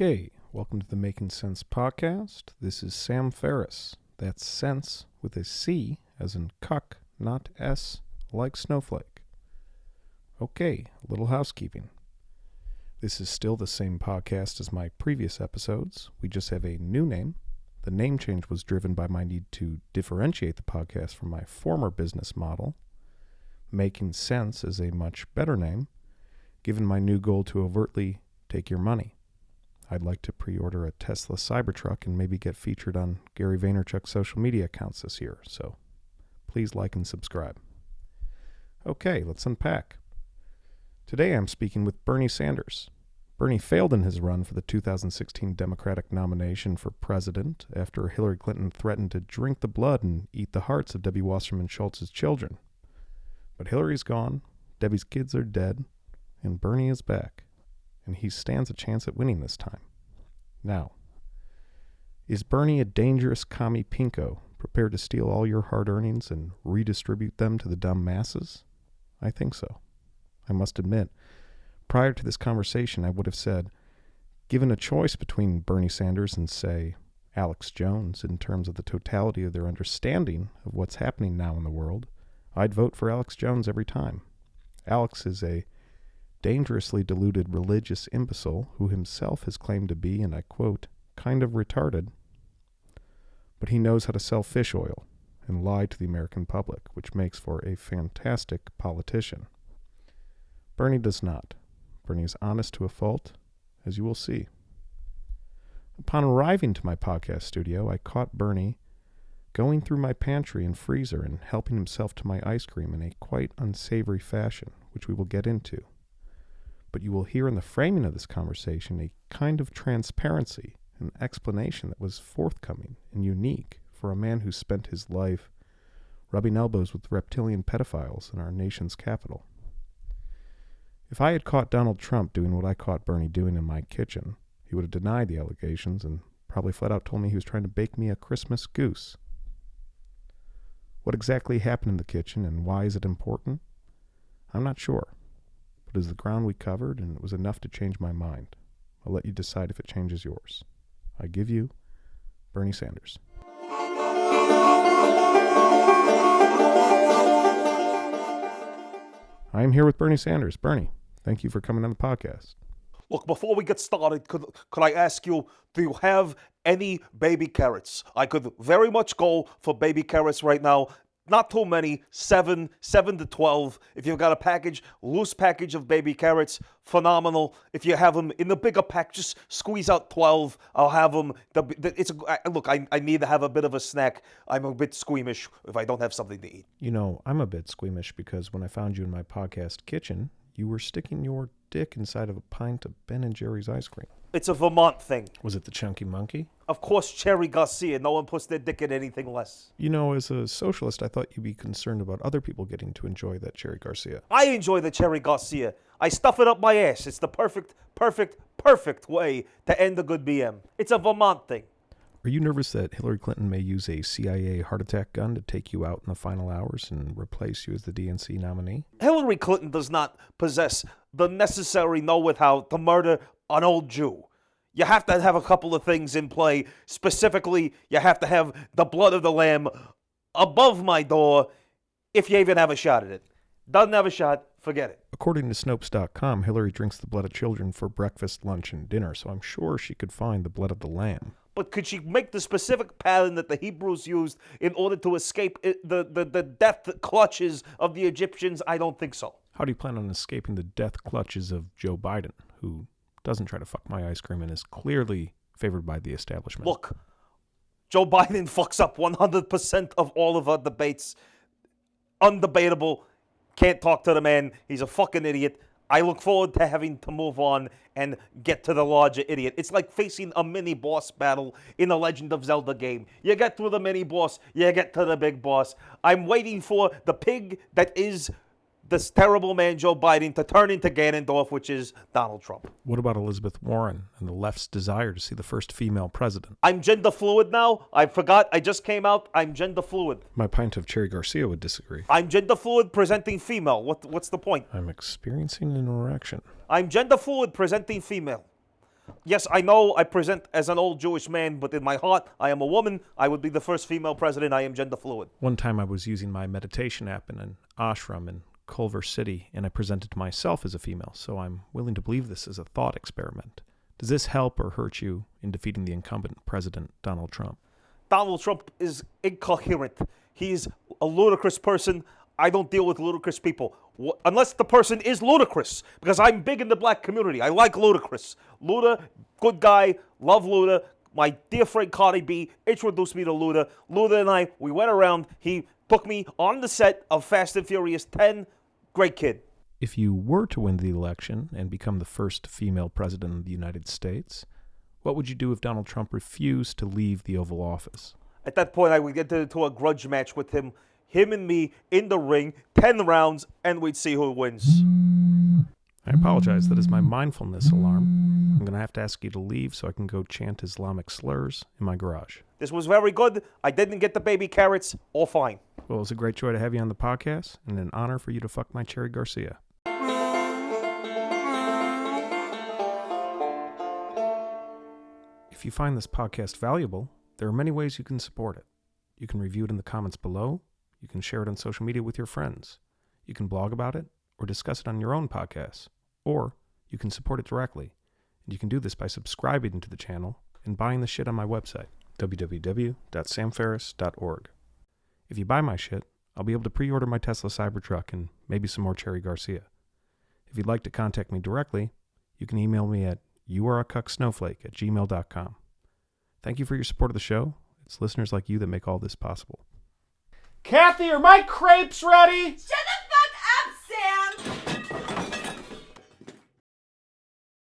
Okay, welcome to the Making Sense podcast. This is Sam Ferris. That's sense with a C as in cuck, not S like snowflake. Okay, a little housekeeping. This is still the same podcast as my previous episodes. We just have a new name. The name change was driven by my need to differentiate the podcast from my former business model. Making Sense is a much better name, given my new goal to overtly take your money. I'd like to pre-order a Tesla Cybertruck and maybe get featured on Gary Vaynerchuk's social media accounts this year, so please like and subscribe. Okay, let's unpack. Today I'm speaking with Bernie Sanders. Bernie failed in his run for the 2016 Democratic nomination for president after Hillary Clinton threatened to drink the blood and eat the hearts of Debbie Wasserman Schultz's children. But Hillary's gone, Debbie's kids are dead, and Bernie is back. And he stands a chance at winning this time. Now, is Bernie a dangerous commie pinko, prepared to steal all your hard earnings and redistribute them to the dumb masses? I think so. I must admit, prior to this conversation, I would have said, given a choice between Bernie Sanders and, say, Alex Jones in terms of the totality of their understanding of what's happening now in the world, I'd vote for Alex Jones every time. Alex is a dangerously deluded religious imbecile who himself has claimed to be, and I quote, kind of retarded. But he knows how to sell fish oil and lie to the American public, which makes for a fantastic politician. Bernie does not. Bernie is honest to a fault, as you will see. Upon arriving to my podcast studio, I caught Bernie going through my pantry and freezer and helping himself to my ice cream in a quite unsavory fashion, which we will get into. But you will hear in the framing of this conversation a kind of transparency and explanation that was forthcoming and unique for a man who spent his life rubbing elbows with reptilian pedophiles in our nation's capital. If I had caught Donald Trump doing what I caught Bernie doing in my kitchen, he would have denied the allegations and probably flat out told me he was trying to bake me a Christmas goose. What exactly happened in the kitchen and why is it important? I'm not sure. But it is the ground we covered, and it was enough to change my mind. I'll let you decide if it changes yours. I give you Bernie Sanders. I am here with Bernie Sanders. Bernie, thank you for coming on the podcast. Look, before we get started, could I ask you, do you have any baby carrots? I could very much go for baby carrots right now. Not too many, 7 to 12. If you've got a loose package of baby carrots, phenomenal. If you have them in the bigger pack, just squeeze out 12. I'll have them. Look, I need to have a bit of a snack. I'm a bit squeamish if I don't have something to eat. You know, I'm a bit squeamish because when I found you in my podcast kitchen, you were sticking your dick inside of a pint of Ben & Jerry's ice cream. It's a Vermont thing. Was it the Chunky Monkey? Of course, Cherry Garcia. No one puts their dick in anything less. You know, as a socialist, I thought you'd be concerned about other people getting to enjoy that Cherry Garcia. I enjoy the Cherry Garcia. I stuff it up my ass. It's the perfect way to end a good BM. It's a Vermont thing. Are you nervous that Hillary Clinton may use a CIA heart attack gun to take you out in the final hours and replace you as the DNC nominee? Hillary Clinton does not possess the necessary know-how to murder an old Jew. You have to have a couple of things in play. Specifically, you have to have the blood of the lamb above my door if you even have a shot at it. Doesn't have a shot, forget it. According to Snopes.com, Hillary drinks the blood of children for breakfast, lunch, and dinner, so I'm sure she could find the blood of the lamb. But could she make the specific pattern that the Hebrews used in order to escape the death clutches of the Egyptians? I don't think so. How do you plan on escaping the death clutches of Joe Biden, who doesn't try to fuck my ice cream and is clearly favored by the establishment? Look, Joe Biden fucks up 100% of all of our debates. Undebatable. Can't talk to the man. He's a fucking idiot. I look forward to having to move on and get to the larger idiot. It's like facing a mini-boss battle in a Legend of Zelda game. You get through the mini-boss, you get to the big boss. I'm waiting for the pig that is this terrible man, Joe Biden, to turn into Ganondorf, which is Donald Trump. What about Elizabeth Warren and the left's desire to see the first female president? I'm gender fluid now. I forgot. I just came out. I'm gender fluid. My pint of Cherry Garcia would disagree. I'm gender fluid presenting female. What's the point? I'm experiencing an erection. I'm gender fluid presenting female. Yes, I know I present as an old Jewish man, but in my heart, I am a woman. I would be the first female president. I am gender fluid. One time I was using my meditation app in an ashram in Culver City, and I presented to myself as a female, so I'm willing to believe this is a thought experiment. Does this help or hurt you in defeating the incumbent president, Donald Trump? Donald Trump is incoherent. He's a ludicrous person. I don't deal with ludicrous people. Unless the person is ludicrous, because I'm big in the black community. I like ludicrous. Luda, good guy, love Luda. My dear friend Cardi B introduced me to Luda. Luda and I, we went around. He took me on the set of Fast and Furious 10. Great kid. If you were to win the election and become the first female president of the United States, what would you do if Donald Trump refused to leave the Oval Office? At that point, I would get into a grudge match with him and me in the ring, 10 rounds, and we'd see who wins. I apologize. That is my mindfulness alarm. I'm going to have to ask you to leave so I can go chant Islamic slurs in my garage. This was very good. I didn't get the baby carrots. All fine. Well, it was a great joy to have you on the podcast and an honor for you to fuck my Cherry Garcia. If you find this podcast valuable, there are many ways you can support it. You can review it in the comments below. You can share it on social media with your friends. You can blog about it or discuss it on your own podcasts. Or you can support it directly. And you can do this by subscribing to the channel and buying the shit on my website, www.samferris.org. If you buy my shit, I'll be able to pre-order my Tesla Cybertruck and maybe some more Cherry Garcia. If you'd like to contact me directly, you can email me at youareacucksnowflake@gmail.com. Thank you for your support of the show. It's listeners like you that make all this possible. Kathy, are my crepes ready? Shut